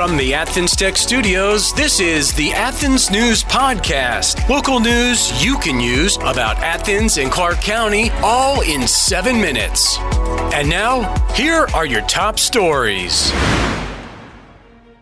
From the Athens Tech Studios, this is the Athens News Podcast. Local news you can use about Athens and Clark County, all in 7 minutes. And now, here are your top stories.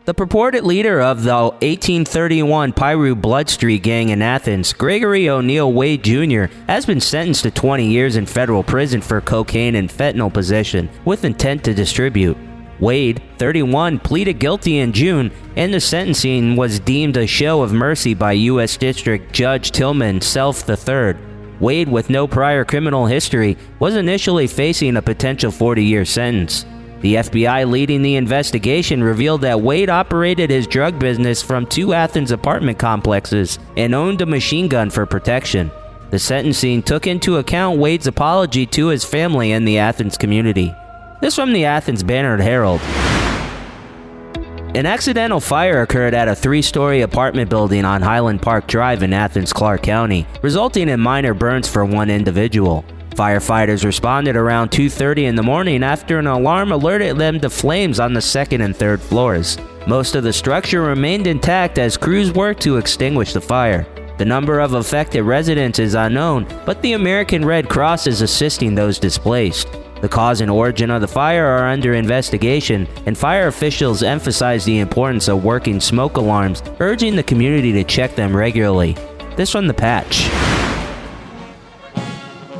The purported leader of the 1831 Piru Blood Street gang in Athens, Gregory O'Neill Wade Jr., has been sentenced to 20 years in federal prison for cocaine and fentanyl possession with intent to distribute. Wade, 31, pleaded guilty in June, and the sentencing was deemed a show of mercy by U.S. District Judge Tillman Self III. Wade, with no prior criminal history, was initially facing a potential 40-year sentence. The FBI leading the investigation revealed that Wade operated his drug business from 2 Athens apartment complexes and owned a machine gun for protection. The sentencing took into account Wade's apology to his family and the Athens community. This from the Athens Banner Herald. An accidental fire occurred at a 3-story apartment building on Highland Park Drive in Athens, Clark County, resulting in minor burns for one individual. Firefighters responded around 2:30 in the morning after an alarm alerted them to flames on the 2nd and 3rd floors. Most of the structure remained intact as crews worked to extinguish the fire. The number of affected residents is unknown, but the American Red Cross is assisting those displaced. The cause and origin of the fire are under investigation, and fire officials emphasize the importance of working smoke alarms, urging the community to check them regularly. This from The Patch.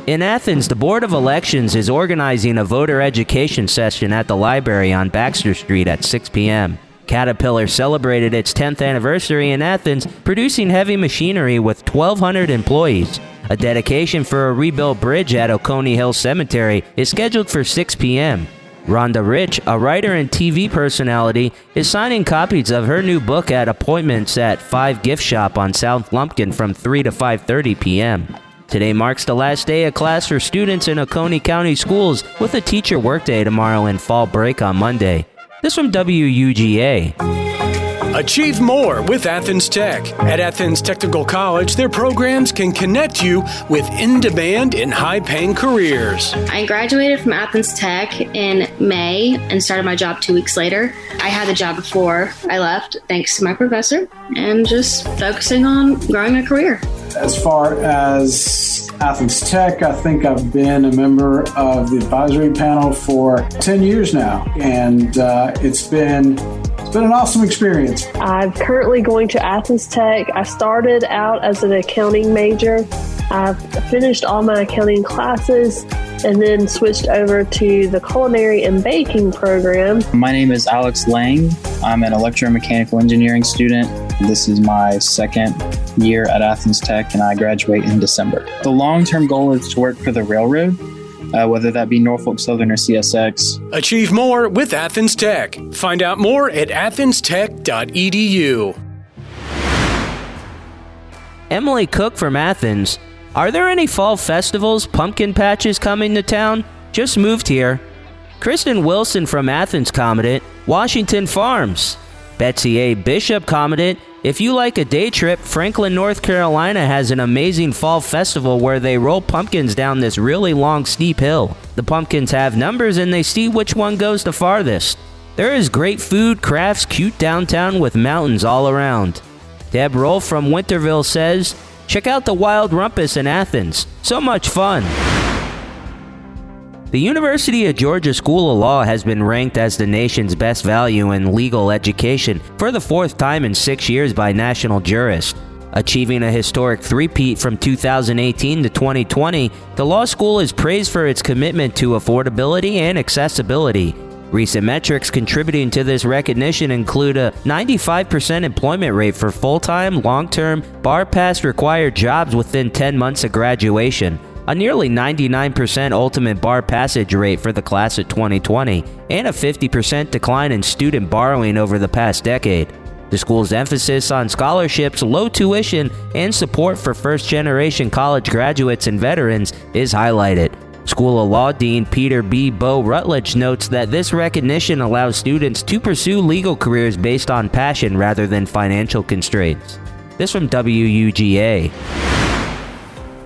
In Athens, the Board of Elections is organizing a voter education session at the library on Baxter Street at 6 p.m. Caterpillar celebrated its 10th anniversary in Athens, producing heavy machinery with 1,200 employees. A dedication for a rebuilt bridge at Oconee Hill Cemetery is scheduled for 6 p.m. Rhonda Rich, a writer and TV personality, is signing copies of her new book at appointments at 5 Gift Shop on South Lumpkin from 3 to 5:30 p.m. Today marks the last day of class for students in Oconee County schools, with a teacher workday tomorrow and fall break on Monday. This from WUGA. Achieve more with Athens Tech. At Athens Technical College, their programs can connect you with in-demand and high-paying careers. I graduated from Athens Tech in May and started my job 2 weeks later. I had the job before I left, thanks to my professor, and just focusing on growing a career. As far as Athens Tech, I think I've been a member of the advisory panel for 10 years now, and it's been an awesome experience. I'm currently going to Athens Tech. I started out as an accounting major. I've finished all my accounting classes and then switched over to the culinary and baking program. My name is Alex Lang. I'm an electromechanical engineering student. This is my 2nd year at Athens Tech, and I graduate in December. The long-term goal is to work for the railroad, whether that be Norfolk Southern or CSX. Achieve more with Athens Tech. Find out more at athenstech.edu. Emily Cook from Athens. Are there any fall festivals, pumpkin patches coming to town? Just moved here. Kristen Wilson from Athens commented, Washington Farms. Betsy A. Bishop commented, if you like a day trip, Franklin, North Carolina has an amazing fall festival where they roll pumpkins down this really long, steep hill. The pumpkins have numbers and they see which one goes the farthest. There is great food, crafts, cute downtown with mountains all around. Deb Roll from Winterville says, check out the Wild Rumpus in Athens. So much fun. The University of Georgia School of Law has been ranked as the nation's best value in legal education for the 4th time in 6 years by National Jurist. Achieving a historic three-peat from 2018 to 2020, the law school is praised for its commitment to affordability and accessibility. Recent metrics contributing to this recognition include a 95% employment rate for full-time, long-term, bar pass required jobs within 10 months of graduation, a nearly 99% ultimate bar passage rate for the class of 2020, and a 50% decline in student borrowing over the past decade. The school's emphasis on scholarships, low tuition, and support for first-generation college graduates and veterans is highlighted. School of Law Dean Peter B. Bo Rutledge notes that this recognition allows students to pursue legal careers based on passion rather than financial constraints. This from WUGA.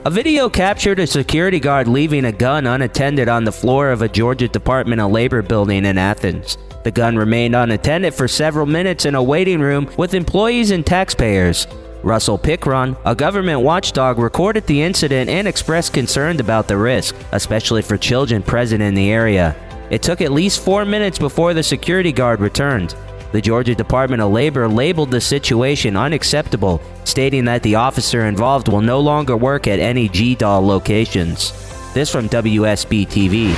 A video captured a security guard leaving a gun unattended on the floor of a Georgia Department of Labor building in Athens. The gun remained unattended for several minutes in a waiting room with employees and taxpayers. Russell Pickron, a government watchdog, recorded the incident and expressed concern about the risk, especially for children present in the area. It took at least 4 minutes before the security guard returned. The Georgia Department of Labor labeled the situation unacceptable, stating that the officer involved will no longer work at any GDOL locations. This from WSB-TV.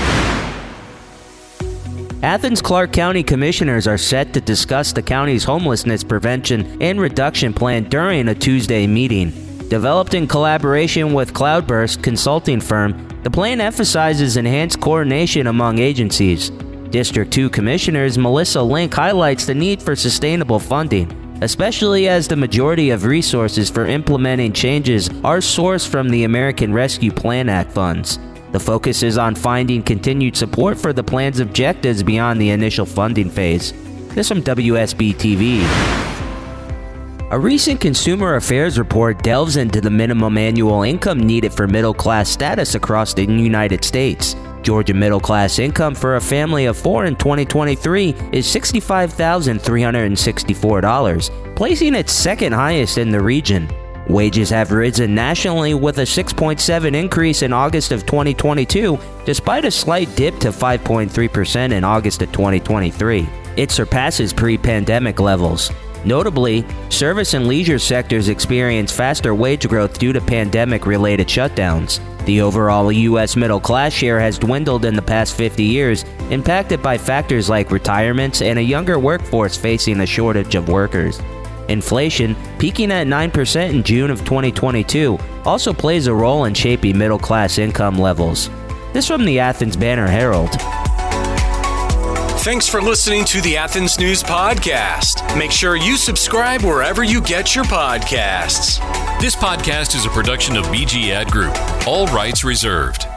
Athens Clarke County Commissioners are set to discuss the county's homelessness prevention and reduction plan during a Tuesday meeting. Developed in collaboration with Cloudburst consulting firm, the plan emphasizes enhanced coordination among agencies. District 2 Commissioners Melissa Link highlights the need for sustainable funding, especially as the majority of resources for implementing changes are sourced from the American Rescue Plan Act funds. The focus is on finding continued support for the plan's objectives beyond the initial funding phase. This from WSB-TV. A recent Consumer Affairs report delves into the minimum annual income needed for middle-class status across the United States. Georgia middle-class income for a family of 4 in 2023 is $65,364, placing it second highest in the region. Wages have risen nationally with a 6.7% increase in August of 2022, despite a slight dip to 5.3% in August of 2023. It surpasses pre-pandemic levels. Notably, service and leisure sectors experience faster wage growth due to pandemic-related shutdowns. The overall U.S. middle class share has dwindled in the past 50 years, impacted by factors like retirements and a younger workforce facing a shortage of workers. Inflation, peaking at 9% in June of 2022, also plays a role in shaping middle class income levels. This from the Athens Banner Herald. Thanks for listening to the Athens News Podcast. Make sure you subscribe wherever you get your podcasts. This podcast is a production of BG Ad Group. All rights reserved.